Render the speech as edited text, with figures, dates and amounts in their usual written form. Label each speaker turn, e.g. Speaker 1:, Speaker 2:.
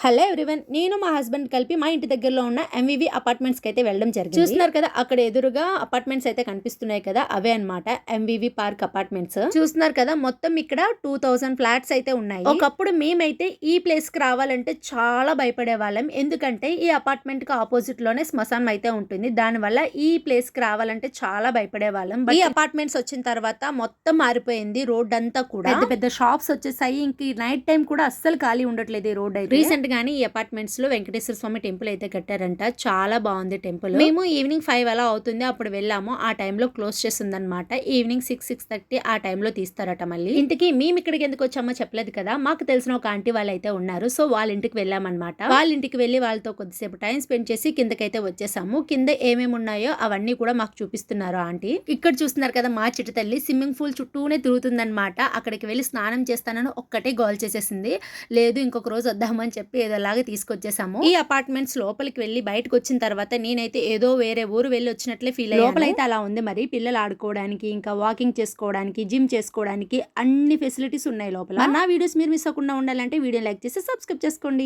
Speaker 1: Hello everyone, నేను మా husband కలిపి మా ఇంటి దగ్గరలో ఉన్న ఎంవివి అపార్ట్మెంట్స్కి అయితే వెళ్ళడం జరిగింది. చూస్తున్నారు కదా, అక్కడ ఎదురుగా అపార్ట్మెంట్స్ అయితే కనిపిస్తున్నాయి కదా, అవే అన్నమాట ఎంవివి పార్క్ అపార్ట్మెంట్స్. చూస్తున్నారు కదా, మొత్తం ఇక్కడ 2000 ఫ్లాట్స్ అయితే ఉన్నాయి. ఒకప్పుడు మేమైతే ఈ ప్లేస్ కి రావాలంటే చాలా భయపడే వాళ్ళం. ఎందుకంటే ఈ అపార్ట్మెంట్ కి ఆపోజిట్ లోనే శ్మశానం అయితే ఉంటుంది. దానివల్ల ఈ ప్లేస్ కి రావాలంటే చాలా భయపడే వాళ్ళం. ఈ అపార్ట్మెంట్స్ వచ్చిన తర్వాత మొత్తం మారిపోయింది. రోడ్ అంతా కూడా పెద్ద పెద్ద షాప్స్ వచ్చేసాయి. ఇంక నైట్ టైం కూడా అస్సలు ఖాళీ ఉండట్లేదు ఈ రోడ్ అయితే. రీసెంట్ గానీ ఈ అపార్ట్మెంట్స్ లో వెంకటేశ్వర స్వామి టెంపుల్ అయితే కట్టారంట. చాలా బాగుంది టెంపుల్. మేము ఈవినింగ్ 5 అలా అవుతుంది అప్పుడు వెళ్ళాము. ఆ టైంలో క్లోజ్ చేస్తుంది అనమాట. ఈవినింగ్ 6-6:30 ఆ టైంలో తీస్తారట. మళ్ళీ ఇంటికి మేము ఇక్కడికి ఎందుకు వచ్చామో చెప్పలేదు కదా. మాకు తెలిసిన ఒక ఆంటీ వాళ్ళు అయితే ఉన్నారు. సో వాళ్ళ ఇంటికి వెళ్ళామన్నమాట. వాళ్ళ ఇంటికి వెళ్ళి వాళ్ళతో కొద్దిసేపు టైం స్పెండ్ చేసి కిందకైతే వచ్చేసాము. కింద ఏమేమి ఉన్నాయో అవన్నీ కూడా మాకు చూపిస్తున్నారు ఆంటీ. ఇక్కడ చూస్తున్నారు కదా, మా చిట్టు తల్లి స్విమ్మింగ్ పూల్ చుట్టూనే తిరుగుతుందన్నమాట. అక్కడికి వెళ్ళి స్నానం చేస్తానని ఒక్కటే గోల్ చేసేసింది. లేదు ఇంకొక రోజు వద్దామని చెప్పి ఏదోలాగా తీసుకొచ్చేసాము. ఈ అపార్ట్మెంట్స్ లోపలికి వెళ్ళి బయటకు వచ్చిన తర్వాత నేనైతే ఏదో వేరే ఊరు వెళ్ళి వచ్చినట్లే ఫీల్ అయ్యాను. లోపలైతే అలా ఉంది. మరి పిల్లలు ఆడుకోవడానికి, ఇంకా వాకింగ్ చేసుకోవడానికి, జిమ్ చేసుకోవడానికి అన్ని ఫెసిలిటీస్ ఉన్నాయి లోపల. నా వీడియోస్ మీరు మిస్ అవ్వకుండా ఉండాలంటే వీడియో లైక్ చేసి సబ్స్క్రైబ్ చేసుకోండి.